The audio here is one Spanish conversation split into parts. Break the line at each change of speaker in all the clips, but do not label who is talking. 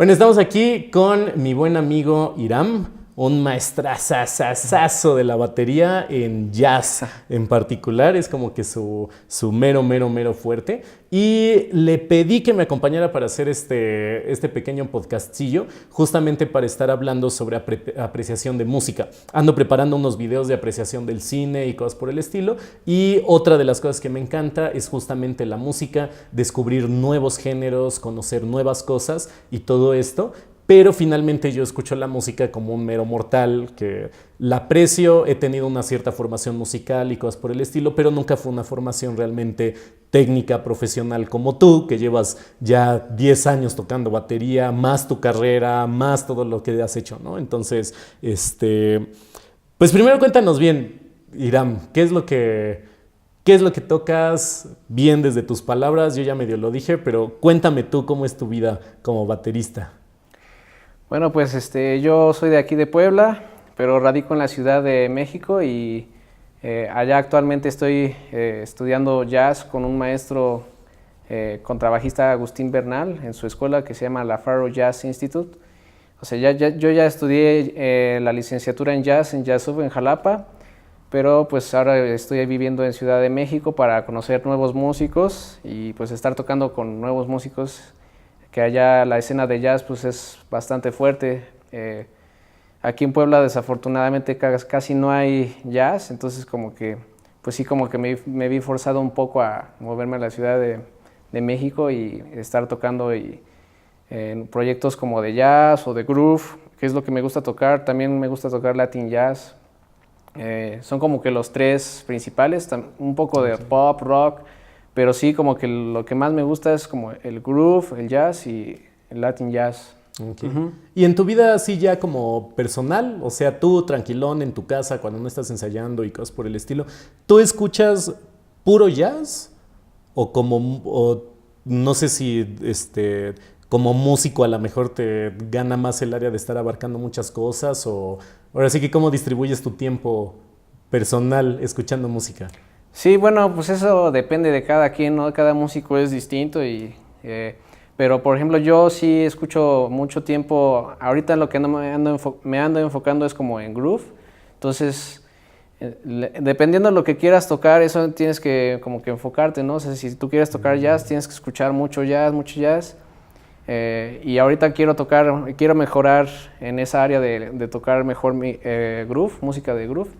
Bueno, estamos aquí con mi buen amigo Iram, un maestrazazazazo de la batería en jazz en particular, es como que su mero fuerte. Y le pedí que me acompañara para hacer este pequeño podcastillo, justamente para estar hablando sobre apreciación de música. Ando preparando unos videos de apreciación del cine y cosas por el estilo. Y otra de las cosas que me encanta es justamente la música, descubrir nuevos géneros, conocer nuevas cosas y todo esto. Pero finalmente yo escucho la música como un mero mortal, que la aprecio, he tenido una cierta formación musical y cosas por el estilo, pero nunca fue una formación realmente técnica, profesional como tú, que llevas ya 10 años tocando batería, más tu carrera, más todo lo que has hecho, ¿no? Entonces, pues primero cuéntanos bien, Iram, ¿qué es lo que tocas bien desde tus palabras? Yo ya medio lo dije, pero cuéntame tú cómo es tu vida como baterista.
Bueno, pues yo soy de aquí de Puebla, pero radico en la Ciudad de México y allá actualmente estoy estudiando jazz con un maestro contrabajista, Agustín Bernal, en su escuela que se llama la Faro Jazz Institute. O sea, yo ya estudié la licenciatura en Jazzub en Jalapa, pero pues ahora estoy viviendo en Ciudad de México para conocer nuevos músicos y pues estar tocando con nuevos músicos, que allá la escena de jazz pues es bastante fuerte. Aquí en Puebla desafortunadamente casi no hay jazz, entonces como que pues sí, como que me vi forzado un poco a moverme a la Ciudad de México y estar tocando en proyectos como de jazz o de groove, que es lo que me gusta tocar. También me gusta tocar Latin jazz. Son como que los tres principales, un poco de pop, rock, pero sí como que lo que más me gusta es como el groove, el jazz y el Latin jazz.
Okay. Y en tu vida así ya como personal, o sea, tú tranquilón en tu casa cuando no estás ensayando y cosas por el estilo, ¿tú escuchas puro jazz? O no sé si como músico a lo mejor te gana más el área de estar abarcando muchas cosas, o ahora sí que cómo distribuyes tu tiempo personal escuchando música.
Sí, bueno, pues eso depende de cada quien, ¿no? Cada músico es distinto pero por ejemplo yo sí escucho mucho tiempo. Ahorita lo que me ando enfocando es como en groove. Entonces, dependiendo de lo que quieras tocar, eso tienes que como que enfocarte, ¿no? O sea, si tú quieres tocar jazz, tienes que escuchar mucho jazz. Y ahorita quiero mejorar en esa área de tocar mejor groove, música de groove.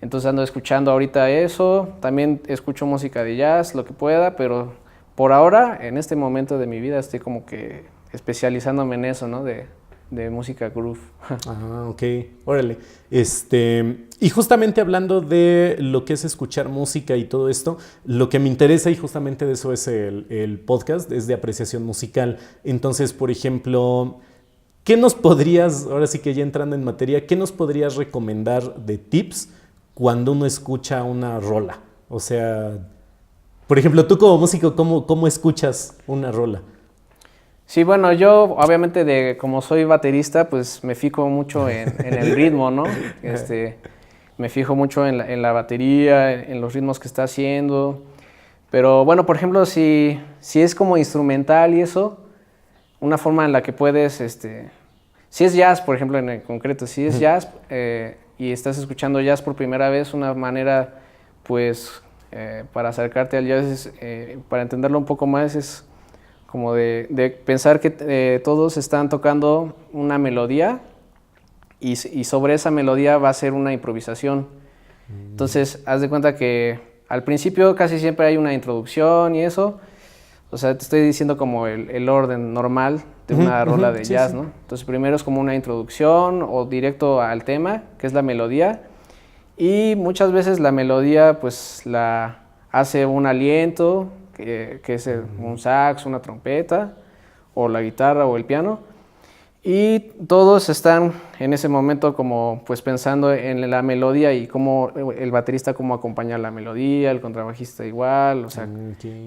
Entonces ando escuchando ahorita eso. También escucho música de jazz, lo que pueda, pero por ahora, en este momento de mi vida, estoy como que especializándome en eso, ¿no? De música groove.
Ah, ok. Órale. Y justamente hablando de lo que es escuchar música y todo esto, lo que me interesa, y justamente de eso es el podcast, es de apreciación musical. Entonces, por ejemplo, ¿qué nos podrías, ahora sí que ya entrando en materia, qué nos podrías recomendar de tips cuando uno escucha una rola? O sea, por ejemplo, tú como músico, ¿cómo escuchas una rola?
Sí, bueno, yo obviamente como soy baterista, pues me fijo mucho en el ritmo, ¿no? Me fijo mucho en la batería, en los ritmos que está haciendo. Pero bueno, por ejemplo, si es como instrumental y eso, una forma en la que puedes, si es jazz, por ejemplo, en el concreto, si es jazz y estás escuchando jazz por primera vez, una manera, pues, para acercarte al jazz, para entenderlo un poco más, es como de pensar que todos están tocando una melodía y sobre esa melodía va a ser una improvisación. Entonces, haz de cuenta que al principio casi siempre hay una introducción y eso. O sea, te estoy diciendo como el orden normal de una rola de jazz, sí, ¿no? Entonces, primero es como una introducción o directo al tema, que es la melodía. Y muchas veces la melodía, pues, la hace un aliento, que es un sax, una trompeta, o la guitarra o el piano. Y todos están en ese momento como pues pensando en la melodía y cómo el baterista cómo acompaña la melodía, el contrabajista igual, o sea,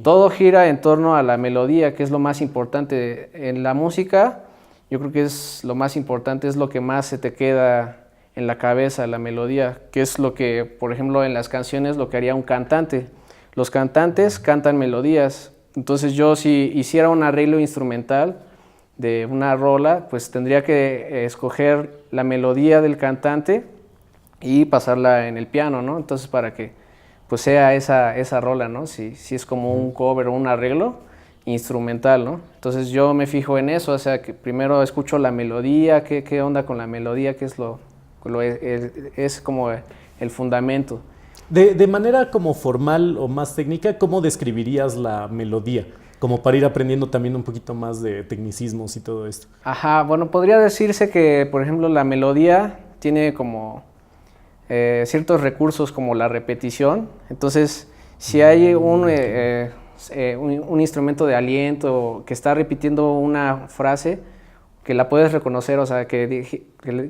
todo gira en torno a la melodía, que es lo más importante en la música. Yo creo que es lo más importante, es lo que más se te queda en la cabeza, la melodía, que es lo que, por ejemplo, en las canciones lo que haría un cantante. Los cantantes cantan melodías, entonces yo si hiciera un arreglo instrumental, de una rola, pues tendría que escoger la melodía del cantante y pasarla en el piano, ¿no? Entonces para que pues sea esa rola, ¿no? Si es como un cover o un arreglo instrumental, ¿no? Entonces yo me fijo en eso, o sea, que primero escucho la melodía, qué onda con la melodía, qué es es como el fundamento.
De manera como formal o más técnica, ¿cómo describirías la melodía? Como para ir aprendiendo también un poquito más de tecnicismos y todo esto.
Ajá, bueno, podría decirse que, por ejemplo, la melodía tiene como ciertos recursos como la repetición. Entonces, si hay un instrumento de aliento que está repitiendo una frase, que la puedes reconocer, o sea, que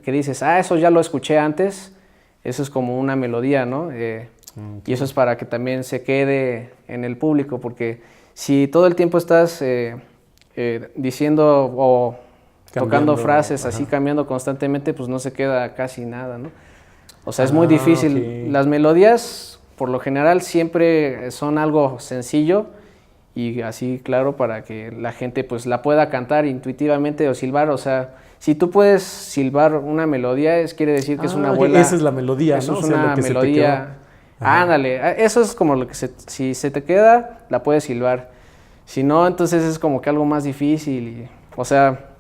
dices, eso ya lo escuché antes, eso es como una melodía, ¿no? Y eso es para que también se quede en el público, porque si todo el tiempo estás diciendo o tocando frases así, cambiando constantemente, pues no se queda casi nada, ¿no? O sea, es muy difícil.
Okay.
Las melodías, por lo general, siempre son algo sencillo y así, claro, para que la gente pues la pueda cantar intuitivamente o silbar. O sea, si tú puedes silbar una melodía, quiere decir que es una buena...
Esa es la melodía,
eso
¿no?
es
O sea,
una
lo que
melodía... Ándale, eso es como lo que si se te queda, la puedes silbar. Si no, entonces es como que algo más difícil. O sea,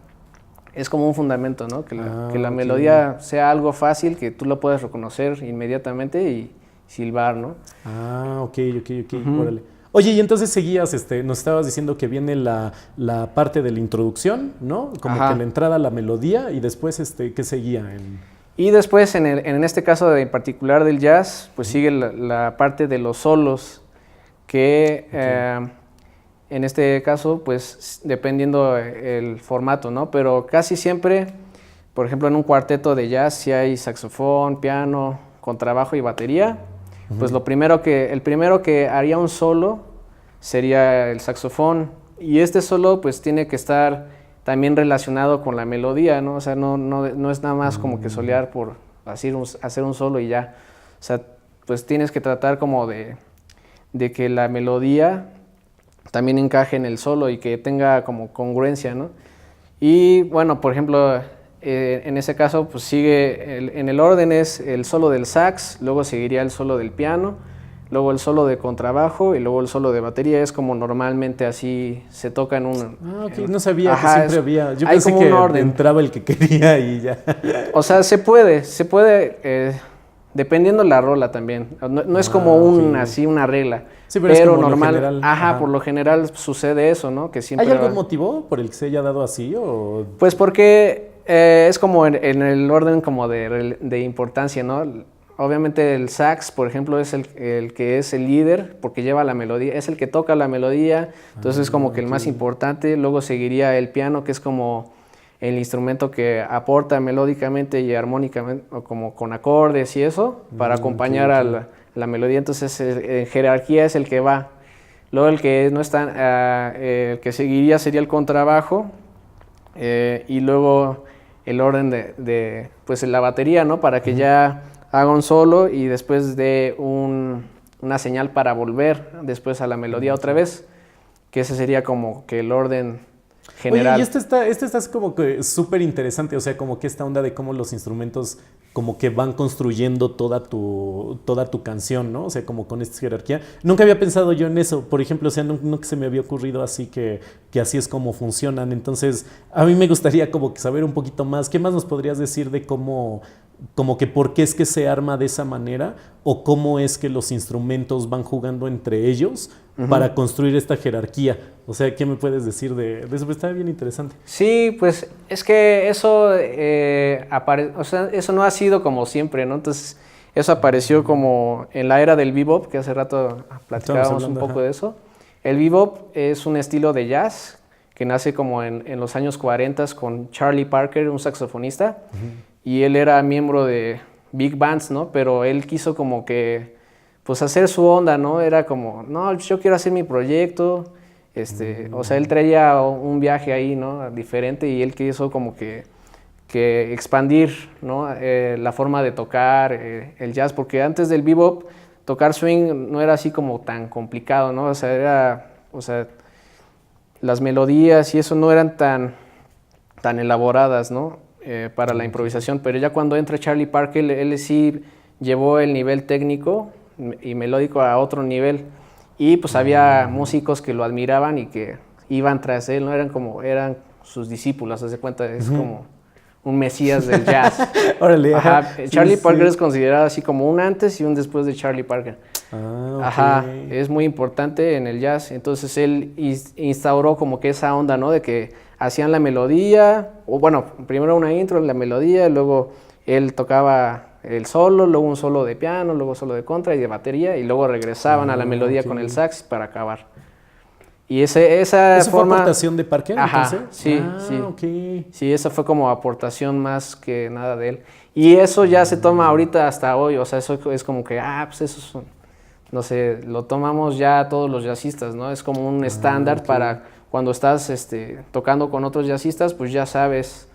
es como un fundamento, ¿no? Que la melodía sea algo fácil, que tú lo puedes reconocer inmediatamente y silbar, ¿no?
Ok, órale. Oye, y entonces seguías, nos estabas diciendo que viene la parte de la introducción, ¿no? Como que la entrada a la melodía y después, ¿qué seguía?
Y después, en este caso en particular del jazz, pues sigue la parte de los solos, que en este caso, pues dependiendo el formato, ¿no? Pero casi siempre, por ejemplo, en un cuarteto de jazz, si hay saxofón, piano, contrabajo y batería, pues el primero que haría un solo sería el saxofón, y este solo pues tiene que estar también relacionado con la melodía, ¿no? O sea, no es nada más como que solear por hacer un solo y ya. O sea, pues tienes que tratar como de que la melodía también encaje en el solo y que tenga como congruencia, ¿no? Y bueno, por ejemplo, en ese caso, pues sigue, en el orden es el solo del sax, luego seguiría el solo del piano, luego el solo de contrabajo y luego el solo de batería. Es como normalmente así se toca en un...
No sabía que siempre había. Yo pensé
como
que
un orden.
entraba el que quería y ya.
O sea, se puede, dependiendo la rola también. No es como así una regla.
Sí, pero es como
normal.
Lo general.
Por lo general sucede eso, ¿no? Que siempre
¿Hay algún motivo por el que se haya dado así o...?
Pues porque es como en el orden como de importancia, ¿no? Obviamente el sax, por ejemplo, es el que es el líder porque lleva la melodía, es el que toca la melodía, entonces es como que el más importante. Luego seguiría el piano, que es como el instrumento que aporta melódicamente y armónicamente, o como con acordes y eso, para acompañar a la melodía. Entonces en jerarquía es el que va. Luego el que no está, el que seguiría sería el contrabajo, y luego el orden de pues la batería, ¿no? Para que ya haga un solo y después dé una señal para volver después a la melodía otra vez, que ese sería como que el orden general.
Oye, y este está como que súper interesante, o sea, como que esta onda de cómo los instrumentos como que van construyendo toda tu canción, ¿no? O sea, como con esta jerarquía. Nunca había pensado yo en eso, por ejemplo, o sea, no que se me había ocurrido así que así es como funcionan. Entonces, a mí me gustaría como que saber un poquito más. ¿Qué más nos podrías decir de cómo, como que por qué es que se arma de esa manera o cómo es que los instrumentos van jugando entre ellos para construir esta jerarquía? O sea, ¿qué me puedes decir de eso? Pues está bien interesante.
Sí, pues es que eso, o sea, eso no ha sido como siempre, ¿no? Entonces, eso apareció como en la era del bebop, que hace rato platicábamos un poco de eso. El bebop es un estilo de jazz que nace como en los años 40 con Charlie Parker, un saxofonista, y él era miembro de big bands, ¿no? Pero él quiso como que, pues hacer su onda, ¿no? Era como, no, yo quiero hacer mi proyecto, o sea, él traía un viaje ahí, ¿no? Diferente, y él quiso como que expandir, ¿no? La forma de tocar el jazz, porque antes del bebop, tocar swing no era así como tan complicado, ¿no? O sea, las melodías y eso no eran tan tan elaboradas, ¿no? Para la improvisación, pero ya cuando entra Charlie Parker, él sí llevó el nivel técnico y melódico a otro nivel, y pues había músicos que lo admiraban y que iban tras él, ¿no? Eran sus discípulos, haz de cuenta, es como un mesías del jazz.
Órale,
ajá. Charlie
sí,
Parker
sí.
es considerado así como un antes y un después de Charlie Parker.
Ah, ok.
Ajá, es muy importante en el jazz. Entonces él instauró como que esa onda, ¿no? De que hacían la melodía, o bueno, primero una intro, la melodía, luego él tocaba el solo, luego un solo de piano, luego solo de contra y de batería, y luego regresaban a la melodía
ok.
con el sax para acabar. Y esa
¿Eso
forma...
fue aportación de Parker,
Ajá,
entonces?
sí,
Ah,
sí.
ok.
Sí, esa fue como aportación más que nada de él. Y eso ya se toma ahorita hasta hoy, o sea, eso es como que, pues eso es, no sé, lo tomamos ya todos los jazzistas, ¿no? Es como un estándar
ok.
para cuando estás tocando con otros jazzistas, pues ya sabes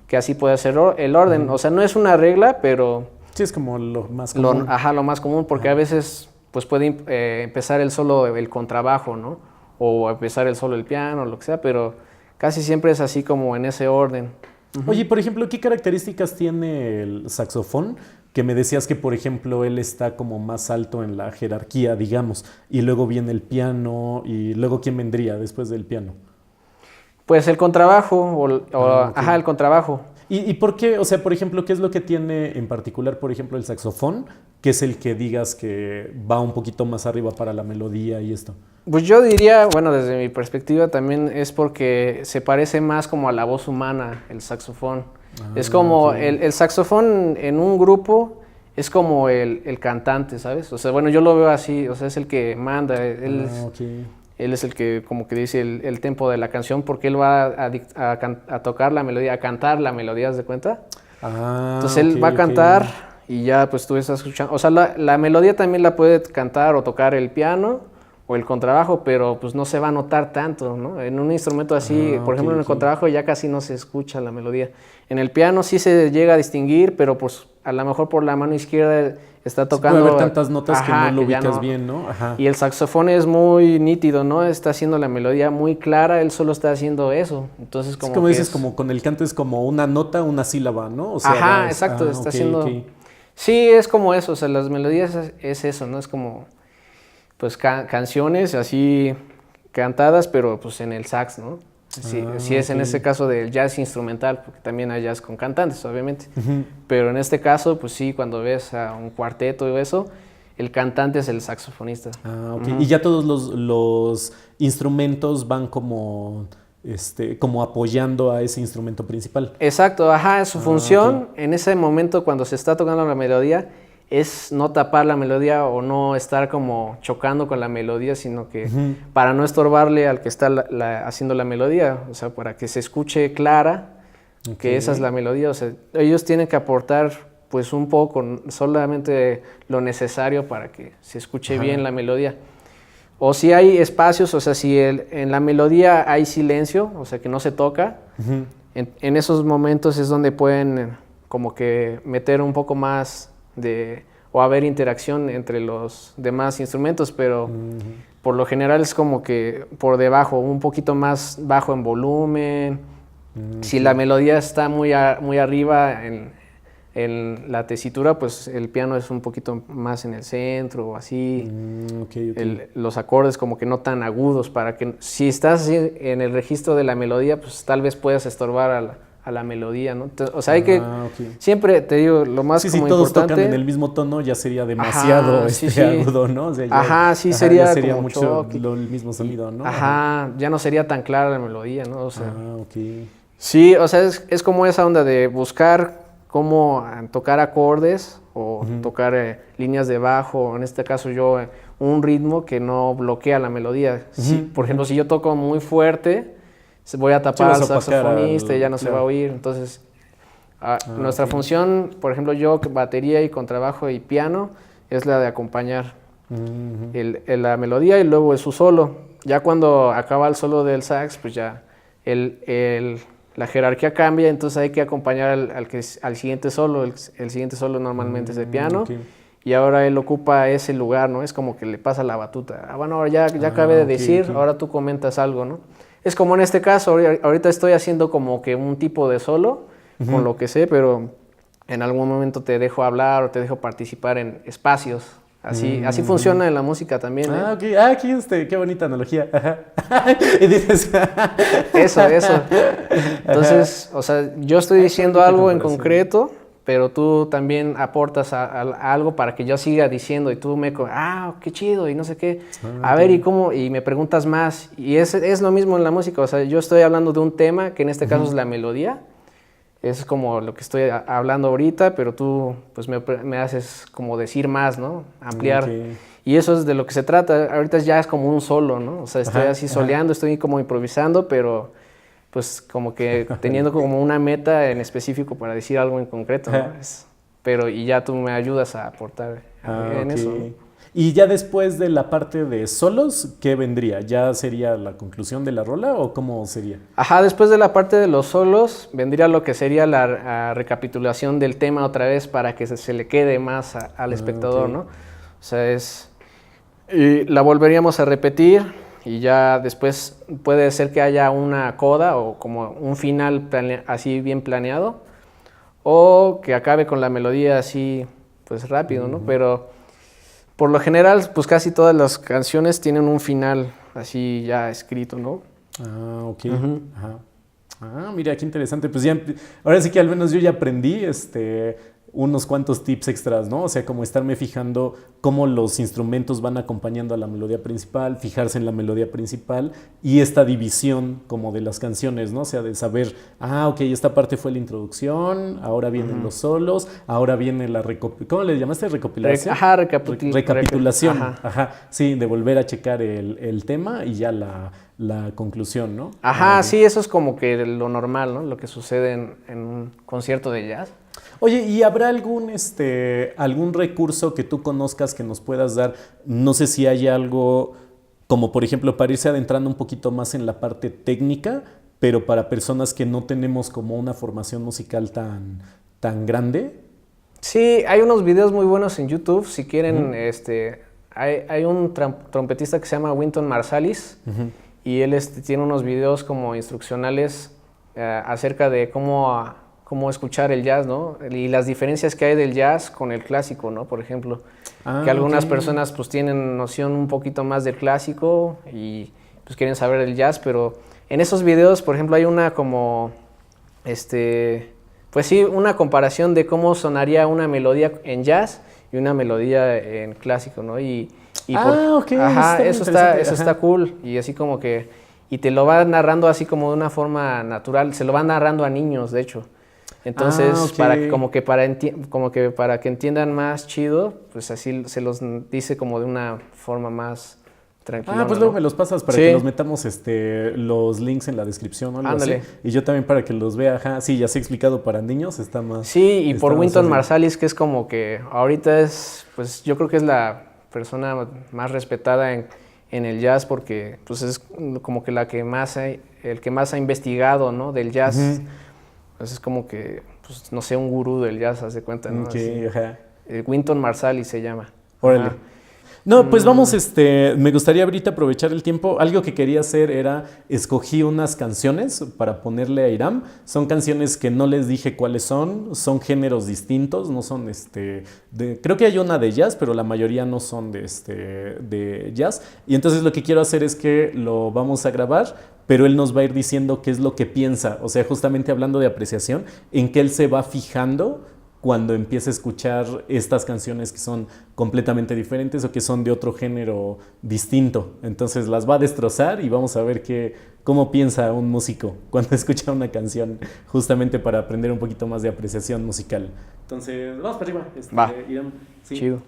que así puede ser el orden. O sea, no es una regla, pero
Sí, es como lo más común.
lo más común, porque a veces pues puede empezar el solo, el contrabajo, ¿no? O empezar el solo, el piano, lo que sea, pero casi siempre es así como en ese orden.
Oye, por ejemplo, ¿qué características tiene el saxofón? Que me decías que, por ejemplo, él está como más alto en la jerarquía, digamos, y luego viene el piano, y luego ¿quién vendría después del piano?
Pues el contrabajo,
Ok.
ajá, el contrabajo.
¿Y por qué? O sea, por ejemplo, ¿qué es lo que tiene en particular, por ejemplo, el saxofón? Que es el que digas que va un poquito más arriba para la melodía y esto.
Pues yo diría, bueno, desde mi perspectiva también es porque se parece más como a la voz humana, el saxofón. Es como
ok.
el saxofón en un grupo es como el cantante, ¿sabes? O sea, bueno, yo lo veo así, o sea, es el que manda,
Ok.
él es el que como que dice el tempo de la canción porque él va a tocar la melodía, a cantar la melodía, ¿haz de cuenta? Entonces él va a cantar y ya pues tú estás escuchando, o sea, la melodía también la puede cantar o tocar el piano o el contrabajo, pero pues no se va a notar tanto, ¿no? En un instrumento así, por ejemplo en el contrabajo ya casi no se escucha la melodía. En el piano sí se llega a distinguir, pero pues a lo mejor por la mano izquierda está tocando...
Puede haber tantas notas que no lo
que ya
ubicas bien, ¿no? Ajá.
Y el saxofón es muy nítido, ¿no? Está haciendo la melodía muy clara, él solo está haciendo eso. Entonces
Es
como
como
que
dices, como con el canto es como una nota, una sílaba, ¿no? O sea,
Ajá, exacto, está haciendo...
ok.
Sí, es como eso, o sea, las melodías es eso, ¿no? Es como, pues, canciones así cantadas, pero pues en el sax, ¿no? Sí es en ese caso del jazz instrumental, porque también hay jazz con cantantes, obviamente. Pero en este caso, pues sí, cuando ves a un cuarteto y eso, el cantante es el saxofonista.
Ok. Y ya todos los instrumentos van como, como apoyando a ese instrumento principal.
Exacto, ajá, su función
ok.
en ese momento cuando se está tocando la melodía es no tapar la melodía o no estar como chocando con la melodía, sino que para no estorbarle al que está haciendo la melodía, o sea, para que se escuche clara que esa es la melodía, o sea, ellos tienen que aportar pues un poco, solamente lo necesario para que se escuche bien la melodía. O si hay espacios, o sea, si en la melodía hay silencio, o sea, que no se toca, en esos momentos es donde pueden como que meter un poco más o haber interacción entre los demás instrumentos, pero por lo general es como que por debajo, un poquito más bajo en volumen. Si la melodía está muy arriba en la tesitura, pues el piano es un poquito más en el centro o así. Los acordes como que no tan agudos para que si estás así en el registro de la melodía, pues tal vez puedas estorbar a la melodía, ¿no? O sea, hay que siempre, te digo, lo más
sí,
como
si todos
importante...
tocan en el mismo tono ya sería demasiado agudo, ¿no? O sea,
ya, sería,
ya sería
como
mucho el mismo sonido, ¿no?
Ya no sería tan clara la melodía, ¿no? O sea,
ok.
Sí, o sea, es como esa onda de buscar cómo tocar acordes o tocar líneas de bajo, en este caso yo, un ritmo que no bloquea la melodía. Por ejemplo, si yo toco muy fuerte, voy a tapar al saxofonista y ya no se va a oír. Entonces, nuestra función, por ejemplo, yo, batería y contrabajo y piano, es la de acompañar la melodía y luego su solo. Ya cuando acaba el solo del sax, pues ya la jerarquía cambia, entonces hay que acompañar al siguiente solo. El siguiente solo normalmente es de piano. Y ahora él ocupa ese lugar, ¿no? Es como que le pasa la batuta. Bueno, ahora ya acabé de decir, ahora tú comentas algo, ¿no? es como en este caso, ahorita estoy haciendo como que un tipo de solo, con lo que sé, pero en algún momento te dejo hablar o te dejo participar en espacios. Así funciona en la música también.
Ok. Aquí qué bonita analogía. Y dices...
Eso. Entonces, o sea, yo estoy diciendo algo en concreto, pero tú también aportas a algo para que yo siga diciendo y tú qué chido y no sé qué. A ver, ¿y cómo? Y me preguntas más. Y es lo mismo en la música. O sea, yo estoy hablando de un tema, que en este caso es la melodía. Es como lo que estoy hablando ahorita, pero tú pues me haces como decir más, ¿no? Ampliar. Okay. Y eso es de lo que se trata. Ahorita ya es como un solo, ¿no? O sea, estoy así soleando, estoy como improvisando, pero pues como que teniendo como una meta en específico para decir algo en concreto, ¿no? Y ya tú me ayudas a aportar en eso, ¿no?
Y ya después de la parte de solos, ¿qué vendría? ¿Ya sería la conclusión de la rola o cómo sería?
Ajá, después de la parte de los solos, vendría lo que sería la recapitulación del tema otra vez para que se le quede más al espectador, ¿no? O sea, la volveríamos a repetir y ya después puede ser que haya una coda o como un final así bien planeado o que acabe con la melodía así pues rápido, ¿no? Pero por lo general, pues casi todas las canciones tienen un final así ya escrito, ¿no?
Ok. Mira, qué interesante. Pues ya, ahora sí que al menos yo ya aprendí unos cuantos tips extras, ¿no? O sea, como estarme fijando cómo los instrumentos van acompañando a la melodía principal, fijarse en la melodía principal y esta división como de las canciones, ¿no? O sea, de saber, ok, esta parte fue la introducción, ahora vienen los solos, ahora viene la ¿cómo le llamaste? ¿Recopilación? Recapitulación. Sí, de volver a checar el tema y ya la conclusión, ¿no?
Sí, eso es como que lo normal, ¿no? Lo que sucede en un concierto de jazz.
Oye, ¿y habrá algún recurso que tú conozcas que nos puedas dar? No sé si hay algo como, por ejemplo, para irse adentrando un poquito más en la parte técnica, pero para personas que no tenemos como una formación musical tan grande.
Sí, hay unos videos muy buenos en YouTube. Si quieren, hay un trompetista que se llama Wynton Marsalis y él tiene unos videos como instruccionales acerca de cómo escuchar el jazz, ¿no? Y las diferencias que hay del jazz con el clásico, ¿no? Por ejemplo, que algunas personas pues tienen noción un poquito más del clásico y pues quieren saber del jazz, pero en esos videos, por ejemplo, hay una como, pues sí, una comparación de cómo sonaría una melodía en jazz y una melodía en clásico, ¿no? Eso está cool y así como que, y te lo va narrando así como de una forma natural, se lo va narrando a niños, de hecho. Entonces, para que entiendan más chido, pues así se los dice como de una forma más tranquila.
Pues luego me los pasas para que los metamos los links en la descripción o algo así. Y yo también para que los vea. Sí, ya se ha explicado para niños, está más...
Sí, y por Wynton Marsalis, que es como que ahorita pues yo creo que es la persona más respetada en el jazz porque pues es como que el que más ha investigado, ¿no? Del jazz. Pues es como que, pues, no sé, un gurú del jazz, haz de cuenta, ¿no? Wynton Marsalis se llama.
Órale. No, pues vamos, me gustaría ahorita aprovechar el tiempo. Algo que quería hacer era, escogí unas canciones para ponerle a Hiram. Son canciones que no les dije cuáles son géneros distintos, no son, creo que hay una de jazz, pero la mayoría no son de jazz. Y entonces lo que quiero hacer es que lo vamos a grabar, pero él nos va a ir diciendo qué es lo que piensa, o sea, justamente hablando de apreciación, en qué él se va fijando cuando empieza a escuchar estas canciones que son completamente diferentes o que son de otro género distinto. Entonces las va a destrozar y vamos a ver cómo piensa un músico cuando escucha una canción, justamente para aprender un poquito más de apreciación musical. Entonces, vamos para arriba.
Va, Irán. Sí. Chido.